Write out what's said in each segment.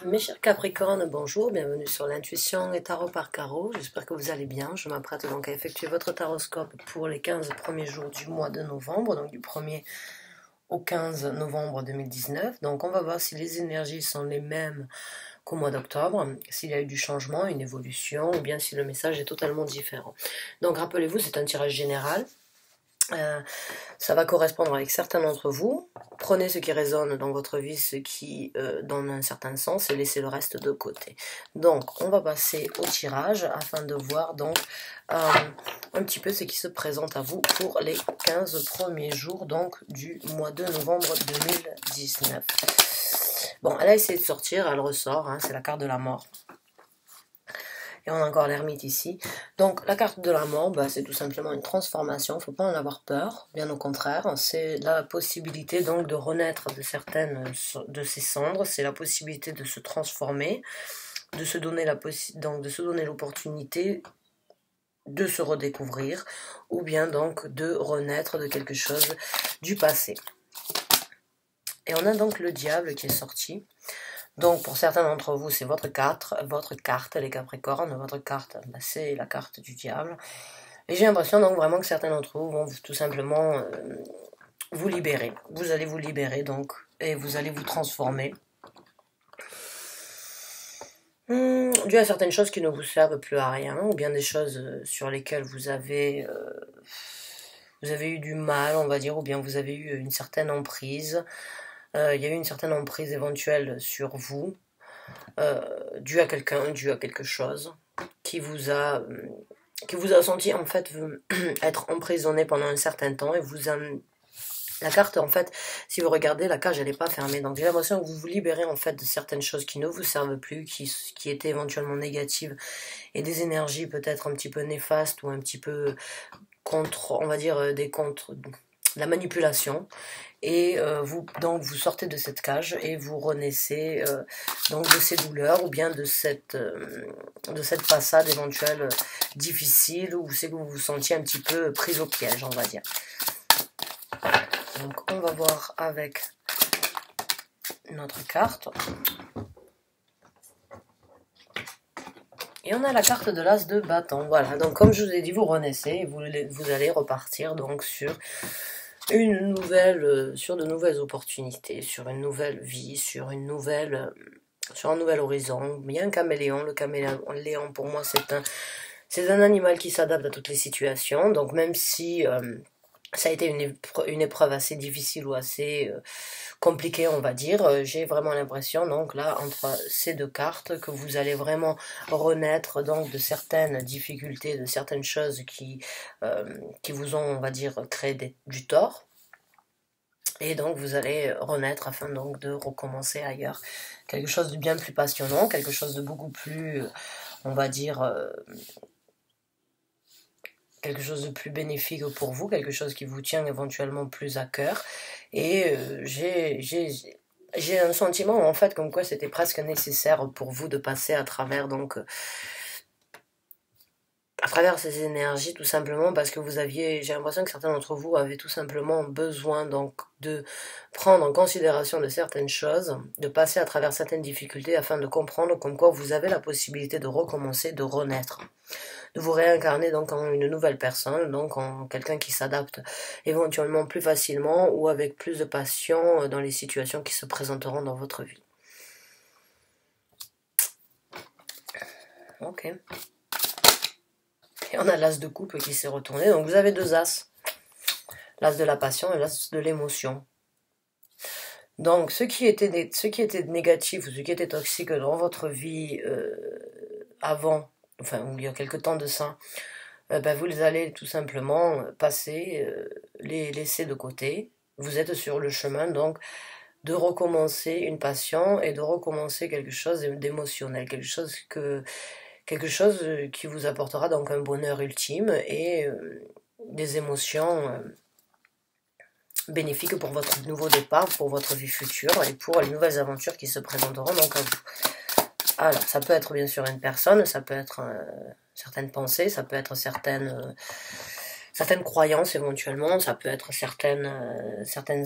Mes chers Capricornes, bonjour, bienvenue sur l'intuition et tarot par carreau, j'espère que vous allez bien. Je m'apprête donc à effectuer votre taroscope pour les 15 premiers jours du mois de novembre, donc du 1er au 15 novembre 2019. Donc on va voir si les énergies sont les mêmes qu'au mois d'octobre, s'il y a eu du changement, une évolution, ou bien si le message est totalement différent. Donc rappelez-vous, c'est un tirage général. Ça va correspondre avec certains d'entre vous. Prenez ce qui résonne dans votre vie, ce qui donne un certain sens, et laissez le reste de côté. Donc, on va passer au tirage afin de voir donc un petit peu ce qui se présente à vous pour les 15 premiers jours donc du mois de novembre 2019. Bon, elle a essayé de sortir, elle ressort, hein, c'est la carte de la mort. Et on a encore l'ermite ici. Donc la carte de la mort, c'est tout simplement une transformation. Il ne faut pas en avoir peur, bien au contraire. C'est la possibilité donc de renaître de certaines de ces cendres. C'est la possibilité de se transformer, de se donner l'opportunité de se redécouvrir, ou bien donc de renaître de quelque chose du passé. Et on a donc le diable qui est sorti. Donc, pour certains d'entre vous, c'est votre carte, les Capricornes. Votre carte, c'est la carte du diable. Et j'ai l'impression donc vraiment que certains d'entre vous vont tout simplement vous libérer. Vous allez vous libérer donc, et vous allez vous transformer. Dû à certaines choses qui ne vous servent plus à rien, ou bien des choses sur lesquelles vous avez eu du mal, on va dire, ou bien vous avez eu une certaine emprise. Il y a eu une certaine emprise éventuelle sur vous, dû à quelqu'un, dû à quelque chose, qui vous a senti en fait être emprisonné pendant un certain temps, et vous a... La carte, en fait, si vous regardez, la cage, elle n'est pas fermée. Donc j'ai l'impression que vous vous libérez en fait de certaines choses qui ne vous servent plus, qui étaient éventuellement négatives, et des énergies peut-être un petit peu néfastes, ou un petit peu contre, on va dire, la manipulation. Et vous sortez de cette cage et vous renaissez donc de ces douleurs, ou bien de cette passade éventuelle difficile, où c'est que vous vous sentiez un petit peu pris au piège, on va dire. Donc on va voir avec notre carte. Et on a la carte de l'as de bâton. Voilà, donc comme je vous ai dit, vous renaissez et vous allez repartir donc sur de nouvelles opportunités, sur une nouvelle vie, sur un nouvel horizon. Il y a un caméléon. Le caméléon, pour moi, c'est un animal qui s'adapte à toutes les situations. Donc même si ça a été une épreuve assez difficile, ou assez compliquée, on va dire, j'ai vraiment l'impression, donc là, entre ces deux cartes, que vous allez vraiment renaître donc de certaines difficultés, de certaines choses qui vous ont, on va dire, créé du tort. Et donc vous allez renaître afin donc de recommencer ailleurs. Quelque chose de bien plus passionnant, quelque chose de beaucoup plus, on va dire, quelque chose de plus bénéfique pour vous, quelque chose qui vous tient éventuellement plus à cœur. Et j'ai un sentiment en fait comme quoi c'était presque nécessaire pour vous de passer à travers ces énergies, tout simplement parce que j'ai l'impression que certains d'entre vous avaient tout simplement besoin donc de prendre en considération de certaines choses, de passer à travers certaines difficultés afin de comprendre comme quoi vous avez la possibilité de recommencer, de renaître, de vous réincarner donc en une nouvelle personne, donc en quelqu'un qui s'adapte éventuellement plus facilement ou avec plus de passion dans les situations qui se présenteront dans votre vie. Ok. Et on a l'as de coupe qui s'est retourné. Donc vous avez deux as. L'as de la passion et l'as de l'émotion. Donc ce qui était négatif, ou ce qui était toxique dans votre vie avant, enfin il y a quelque temps de ça, vous allez tout simplement passer, les laisser de côté. Vous êtes sur le chemin donc de recommencer une passion et de recommencer quelque chose d'émotionnel, quelque chose qui vous apportera donc un bonheur ultime et des émotions bénéfiques pour votre nouveau départ, pour votre vie future et pour les nouvelles aventures qui se présenteront donc à vous. Alors, ça peut être bien sûr une personne, ça peut être certaines pensées, ça peut être certaines certaines croyances éventuellement, ça peut être certaines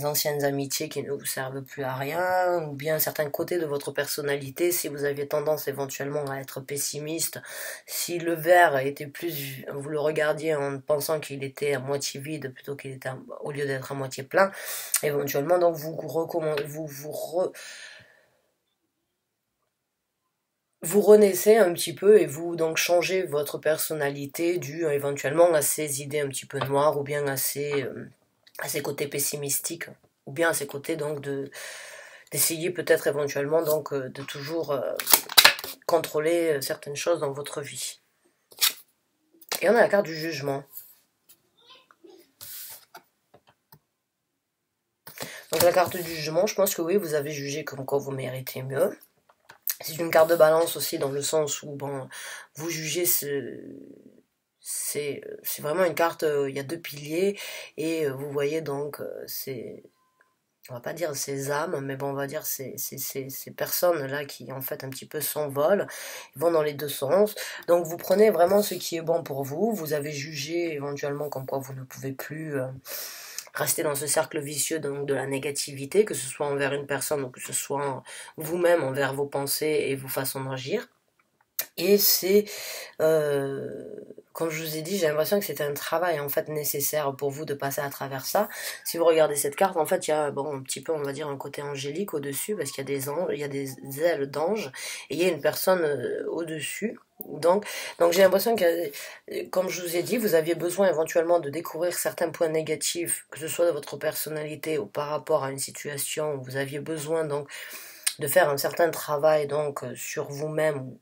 anciennes amitiés qui ne vous servent plus à rien, ou bien certains côtés de votre personnalité, si vous aviez tendance éventuellement à être pessimiste, si le verre était plus, vous le regardiez en pensant qu'il était à moitié vide plutôt qu'il était au lieu d'être à moitié plein, éventuellement donc vous renaissez un petit peu et vous donc changez votre personnalité due éventuellement à ces idées un petit peu noires ou bien à ces côtés pessimistiques ou bien à ces côtés donc d'essayer peut-être éventuellement donc de toujours contrôler certaines choses dans votre vie. Et on a la carte du jugement. Donc la carte du jugement, je pense que oui, vous avez jugé comme quoi vous méritez mieux. C'est une carte de balance aussi dans le sens où bon, vous jugez c'est vraiment une carte, il y a deux piliers et vous voyez donc on va pas dire ces âmes, mais bon on va dire ces personnes là qui en fait un petit peu s'envolent, ils vont dans les deux sens. Donc vous prenez vraiment ce qui est bon pour vous, vous avez jugé éventuellement comme quoi vous ne pouvez plus rester dans ce cercle vicieux donc de la négativité, que ce soit envers une personne ou que ce soit vous-même envers vos pensées et vos façons d'agir. Et c'est, comme je vous ai dit, j'ai l'impression que c'était un travail en fait nécessaire pour vous de passer à travers ça. Si vous regardez cette carte, en fait, il y a bon un petit peu, on va dire, un côté angélique au-dessus parce qu'il y a des anges, il y a des ailes d'ange et il y a une personne au-dessus. Donc j'ai l'impression que, comme je vous ai dit, vous aviez besoin éventuellement de découvrir certains points négatifs, que ce soit de votre personnalité ou par rapport à une situation où vous aviez besoin donc de faire un certain travail donc sur vous-même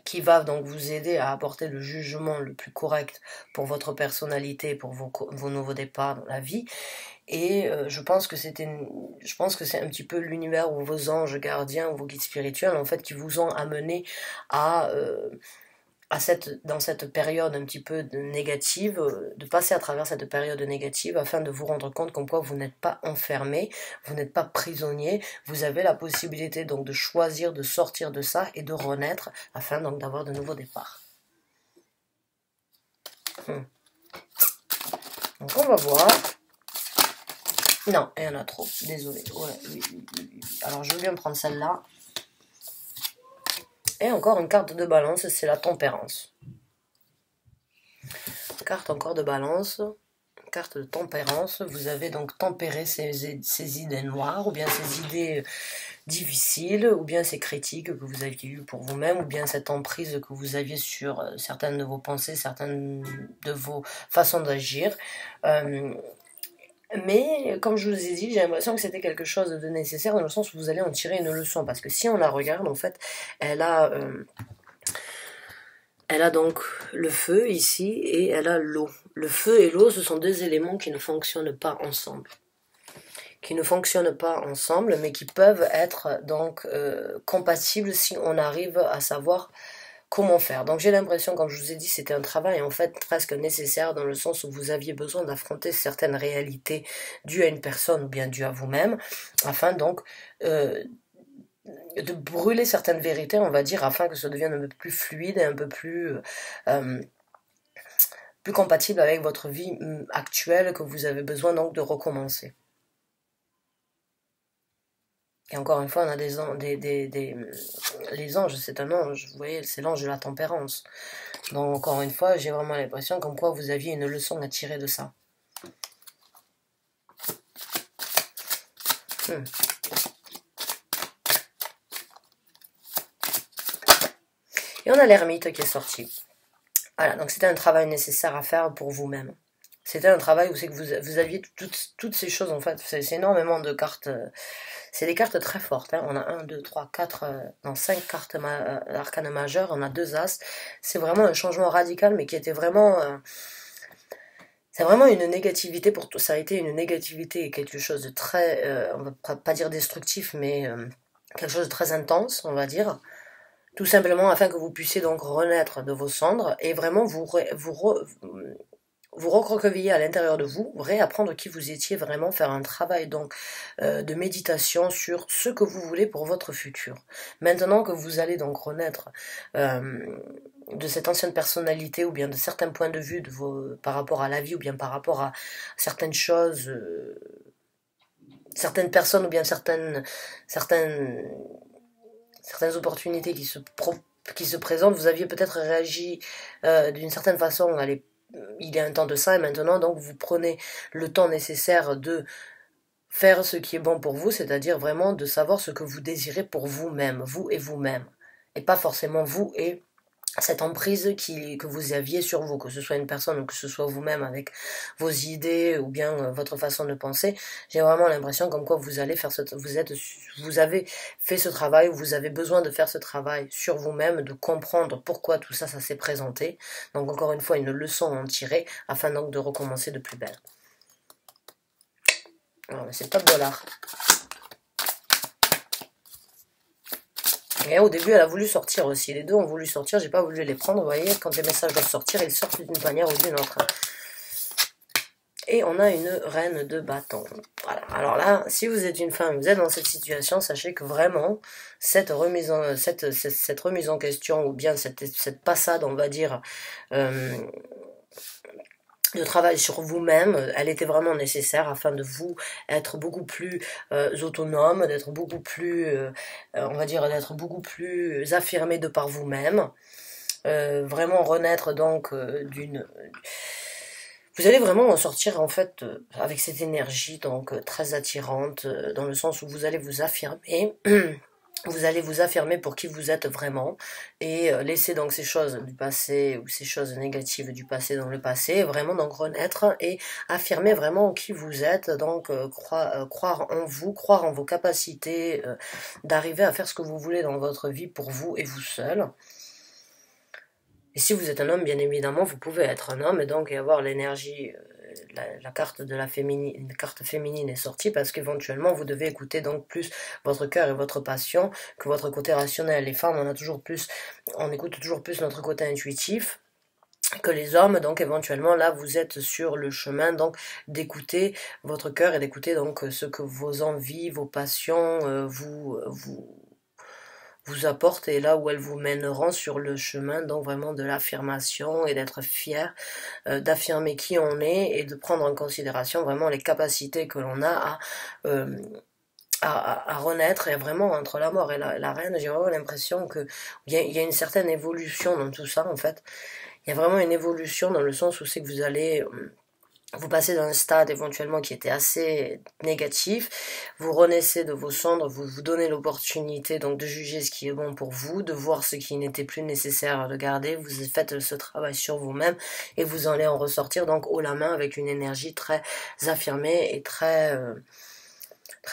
qui va donc vous aider à apporter le jugement le plus correct pour votre personnalité, pour vos nouveaux départs dans la vie. Et je pense que c'est un petit peu l'univers où vos anges gardiens ou vos guides spirituels en fait qui vous ont amené à dans cette période un petit peu négative, de passer à travers cette période négative afin de vous rendre compte comme quoi vous n'êtes pas enfermé, vous n'êtes pas prisonnier, vous avez la possibilité donc de choisir de sortir de ça et de renaître afin donc d'avoir de nouveaux départs. Donc on va voir. Non, il y en a trop, désolé. Ouais, oui. Alors je vais bien prendre celle-là. Et encore une carte de balance, c'est la tempérance. Carte encore de balance, carte de tempérance. Vous avez donc tempéré ces idées noires, ou bien ces idées difficiles, ou bien ces critiques que vous aviez eues pour vous-même, ou bien cette emprise que vous aviez sur certaines de vos pensées, certaines de vos façons d'agir. Mais comme je vous ai dit, j'ai l'impression que c'était quelque chose de nécessaire dans le sens où vous allez en tirer une leçon. Parce que si on la regarde, en fait, elle a donc le feu ici et elle a l'eau. Le feu et l'eau, ce sont deux éléments qui ne fonctionnent pas ensemble. Mais qui peuvent être donc compatibles si on arrive à savoir comment faire. Donc j'ai l'impression, comme je vous ai dit, c'était un travail en fait presque nécessaire dans le sens où vous aviez besoin d'affronter certaines réalités dues à une personne ou bien dues à vous-même, afin donc de brûler certaines vérités, on va dire, afin que ça devienne un peu plus fluide et un peu plus compatible avec votre vie actuelle que vous avez besoin donc de recommencer. Et encore une fois, on a les anges, c'est un ange, vous voyez, c'est l'ange de la tempérance. Donc encore une fois, j'ai vraiment l'impression comme quoi vous aviez une leçon à tirer de ça. Et on a l'ermite qui est sorti. Voilà, donc c'était un travail nécessaire à faire pour vous-même. C'était un travail où c'est que vous aviez toutes ces choses, en fait, c'est énormément de cartes. C'est des cartes très fortes, hein. On a 1, 2, 3, 4, 5 cartes arcanes majeures, on a 2 as. C'est vraiment un changement radical, mais qui était vraiment... c'est vraiment une négativité pour tout. Ça a été une négativité et quelque chose de très... on va pas dire destructif, mais quelque chose de très intense, on va dire. Tout simplement afin que vous puissiez donc renaître de vos cendres et vraiment vous recroqueviller à l'intérieur de vous, réapprendre qui vous étiez vraiment, faire un travail donc de méditation sur ce que vous voulez pour votre futur. Maintenant que vous allez donc renaître de cette ancienne personnalité ou bien de certains points de vue par rapport à la vie ou bien par rapport à certaines choses, certaines personnes ou bien certaines opportunités qui se présentent, vous aviez peut-être réagi d'une certaine façon, il y a un temps de ça, et maintenant donc vous prenez le temps nécessaire de faire ce qui est bon pour vous, c'est-à-dire vraiment de savoir ce que vous désirez pour vous-même, vous et vous-même, et pas forcément vous et cette emprise que vous aviez sur vous, que ce soit une personne ou que ce soit vous-même avec vos idées ou bien votre façon de penser. J'ai vraiment l'impression comme quoi vous allez faire vous avez fait ce travail, vous avez besoin de faire ce travail sur vous-même, de comprendre pourquoi tout ça s'est présenté. Donc encore une fois, une leçon à en tirer afin donc de recommencer de plus belle. Alors, c'est top dollar. Et au début, elle a voulu sortir aussi. Les deux ont voulu sortir, j'ai pas voulu les prendre. Vous voyez, quand les messages doivent sortir, ils sortent d'une manière ou d'une autre. Et on a une reine de bâton. Voilà. Alors là, si vous êtes une femme, vous êtes dans cette situation, sachez que vraiment, cette remise en question, ou bien cette passade, on va dire, de travail sur vous-même, elle était vraiment nécessaire afin de vous être beaucoup plus autonome, d'être beaucoup plus, on va dire, d'être beaucoup plus affirmé de par vous-même, vraiment renaître donc d'une... Vous allez vraiment en sortir en fait avec cette énergie donc très attirante, dans le sens où vous allez vous affirmer. Vous allez vous affirmer pour qui vous êtes vraiment et laisser donc ces choses du passé ou ces choses négatives du passé dans le passé, vraiment donc renaître et affirmer vraiment qui vous êtes, donc croire en vous, croire en vos capacités d'arriver à faire ce que vous voulez dans votre vie pour vous et vous seul. Et si vous êtes un homme, bien évidemment, vous pouvez être un homme et donc avoir l'énergie, la carte de la féminine, une carte féminine est sortie parce qu'éventuellement vous devez écouter donc plus votre cœur et votre passion que votre côté rationnel. Les femmes, on écoute toujours plus notre côté intuitif que les hommes, donc éventuellement là vous êtes sur le chemin donc d'écouter votre cœur et d'écouter donc ce que vos envies, vos passions vous apportent et là où elles vous mèneront sur le chemin donc vraiment de l'affirmation et d'être fier, d'affirmer qui on est et de prendre en considération vraiment les capacités que l'on a à renaître. Et vraiment entre la mort et la reine, j'ai vraiment l'impression que il y a une certaine évolution dans tout ça en fait. Il y a vraiment une évolution dans le sens où c'est que vous allez... vous passez d'un stade éventuellement qui était assez négatif, vous renaissez de vos cendres, vous vous donnez l'opportunité donc de juger ce qui est bon pour vous, de voir ce qui n'était plus nécessaire de garder, vous faites ce travail sur vous-même et vous allez en ressortir donc haut la main avec une énergie très affirmée et très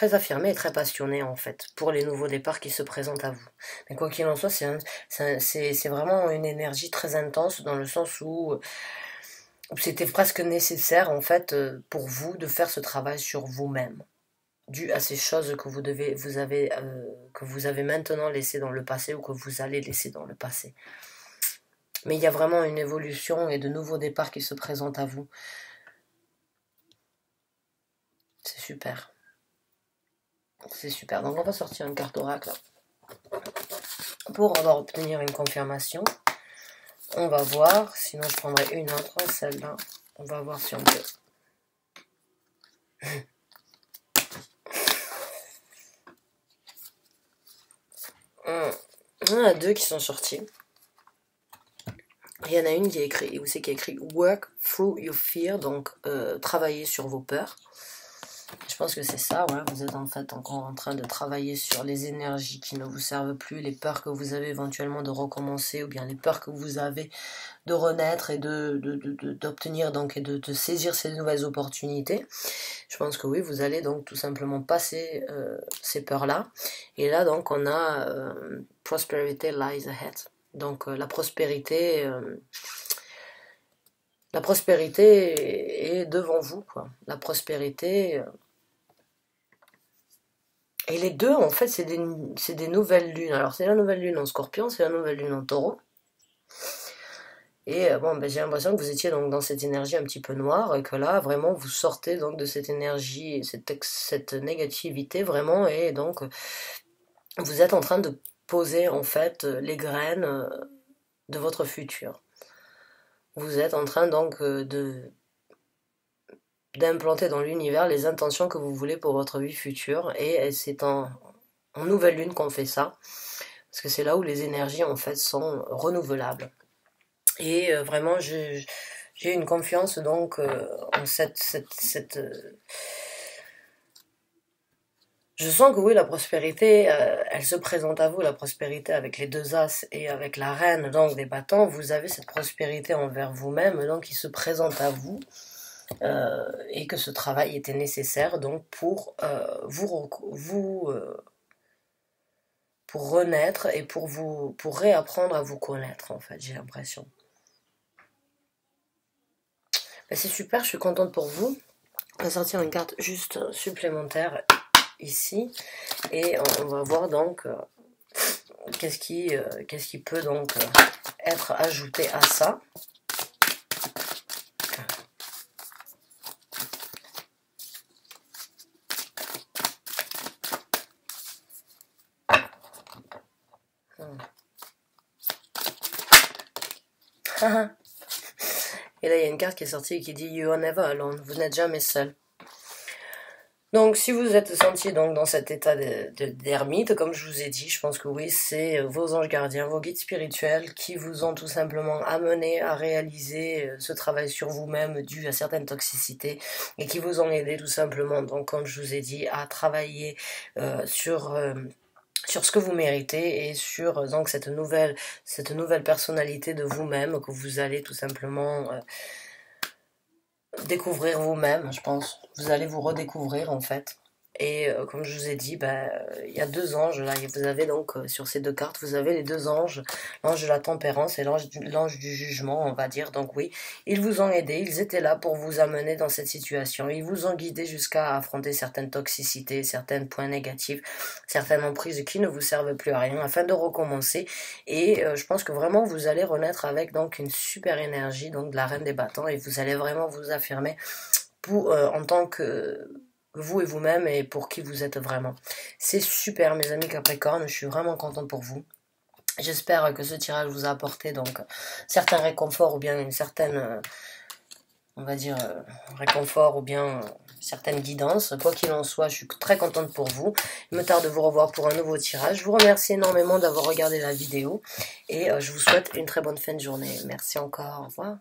affirmée et très passionnée en fait pour les nouveaux départs qui se présentent à vous. Mais quoi qu'il en soit, c'est vraiment une énergie très intense dans le sens où c'était presque nécessaire en fait pour vous de faire ce travail sur vous-même, dû à ces choses que que vous avez maintenant laissées dans le passé ou que vous allez laisser dans le passé. Mais il y a vraiment une évolution et de nouveaux départs qui se présentent à vous. C'est super. C'est super. Donc on va sortir une carte oracle pour avoir obtenir une confirmation. On va voir, sinon je prendrai une autre, celle-là. On va voir si on peut. Il y en a deux qui sont sortis. Il y en a une qui est écrit, où c'est qui est écrit Work through your fear, donc travailler sur vos peurs. Je pense que c'est ça, ouais. Vous êtes en fait encore en train de travailler sur les énergies qui ne vous servent plus, les peurs que vous avez éventuellement de recommencer, ou bien les peurs que vous avez de renaître et d'obtenir donc et de saisir ces nouvelles opportunités. Je pense que oui, vous allez donc tout simplement passer ces peurs-là. Et là donc on a Prosperity lies ahead. Donc la prospérité est devant vous, quoi. La prospérité et les deux en fait c'est des nouvelles lunes. Alors c'est la nouvelle lune en Scorpion, c'est la nouvelle lune en Taureau. Et bon, ben, j'ai l'impression que vous étiez donc dans cette énergie un petit peu noire et que là, vraiment, vous sortez donc de cette énergie, cette négativité vraiment, et donc vous êtes en train de poser en fait les graines de votre futur. Vous êtes en train donc d'implanter dans l'univers les intentions que vous voulez pour votre vie future, et c'est en nouvelle lune qu'on fait ça, parce que c'est là où les énergies en fait sont renouvelables. Et vraiment, j'ai une confiance donc en je sens que oui, la prospérité, elle se présente à vous, la prospérité avec les deux as et avec la reine donc des bâtons. Vous avez cette prospérité envers vous-même, donc qui se présente à vous, et que ce travail était nécessaire donc pour pour renaître et pour réapprendre à vous connaître en fait, j'ai l'impression. Ben, c'est super, je suis contente pour vous. On va sortir une carte juste supplémentaire ici et on va voir donc qu'est-ce qui peut donc être ajouté à ça. Et là il y a une carte qui est sortie et qui dit You are never alone, vous n'êtes jamais seul. Donc si vous êtes senti donc dans cet état d'ermite, comme je vous ai dit, je pense que oui, c'est vos anges gardiens, vos guides spirituels qui vous ont tout simplement amené à réaliser ce travail sur vous-même dû à certaines toxicités et qui vous ont aidé tout simplement, donc comme je vous ai dit, à travailler sur ce que vous méritez et sur donc cette nouvelle personnalité de vous-même que vous allez tout simplement découvrir vous-même, je pense. Vous allez vous redécouvrir en fait. Et comme je vous ai dit, il y a deux anges là. Vous avez donc sur ces deux cartes, vous avez les deux anges, l'ange de la tempérance et l'ange du jugement, on va dire. Donc oui, ils vous ont aidé, ils étaient là pour vous amener dans cette situation. Ils vous ont guidé jusqu'à affronter certaines toxicités, certains points négatifs, certaines emprises qui ne vous servent plus à rien, afin de recommencer. Et je pense que vraiment vous allez renaître avec donc une super énergie donc de la reine des bâtons, et vous allez vraiment vous affirmer en tant que vous et vous-même et pour qui vous êtes vraiment. C'est super mes amis Capricorne, je suis vraiment contente pour vous. J'espère que ce tirage vous a apporté donc certains réconforts ou bien une certaine, on va dire, réconfort ou bien certaine guidance. Quoi qu'il en soit, je suis très contente pour vous. Il me tarde de vous revoir pour un nouveau tirage. Je vous remercie énormément d'avoir regardé la vidéo et je vous souhaite une très bonne fin de journée. Merci encore, au revoir.